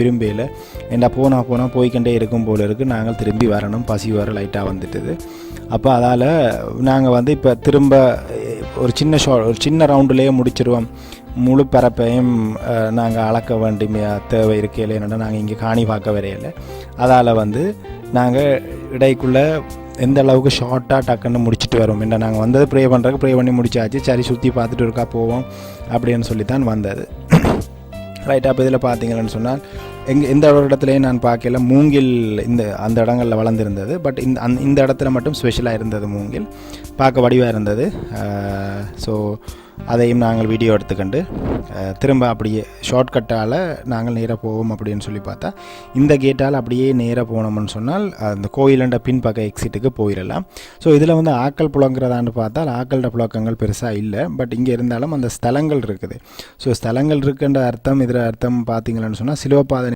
விரும்பல. ஏண்டா போனால் போய்கண்டே இருக்கும் போல இருக்குது. நாங்கள் திரும்பி வரணும், பசி வர லைட்டாக வந்துட்டுது. அப்போ அதால் நாங்கள் வந்து இப்போ திரும்ப ஒரு சின்ன ரவுண்டுலேயே முடிச்சிருவோம். முழு பரப்பையும் நாங்கள் அளக்க வேண்டிய தேவை இருக்கையில் என்னென்னா நாங்கள் இங்கே காணி பார்க்க வரையில. அதால் வந்து நாங்கள் இடைக்குள்ளே எந்த அளவுக்கு ஷார்ட்டாக டக்குன்னு முடிச்சுட்டு வரோம். என்ன நாங்கள் வந்தது ப்ரே பண்ணி முடிச்சாச்சு. சரி சுற்றி பார்த்துட்டு இருக்கா போவோம் அப்படின்னு சொல்லித்தான் வந்தது. ரைட். அப்போ இதில் பார்த்தீங்கன்னு சொன்னால் எந்த ஒரு இடத்துலையும் நான் பார்க்கல மூங்கில் அந்த இடங்களில் வளர்ந்துருந்தது. பட் இந்த இடத்துல மட்டும் ஸ்பெஷலாக இருந்தது மூங்கில், பார்க்க வடிவாக இருந்தது. ஸோ அதையும் நாங்கள் வீடியோ எடுத்துக்கண்டு திரும்ப அப்படியே ஷார்ட்கட்டால் நாங்கள் நேராக போவோம் அப்படின்னு சொல்லி பார்த்தா இந்த கேட்டால் அப்படியே நேராக போனோம்னு சொன்னால் அந்த கோயிலண்ட பின்பக்க எக்ஸிட்டுக்கு போயிடலாம். ஸோ இதில் வந்து ஆக்கள் புழங்குறதான்னு பார்த்தால் ஆக்களோட புழக்கங்கள் பெருசாக இல்லை. பட் இங்கே இருந்தாலும் அந்த ஸ்தலங்கள் இருக்குது. ஸோ ஸ்தலங்கள் இருக்குன்ற அர்த்தம், இதில் அர்த்தம் பார்த்தீங்கன்னு சொன்னால் சிலுவப்பாதை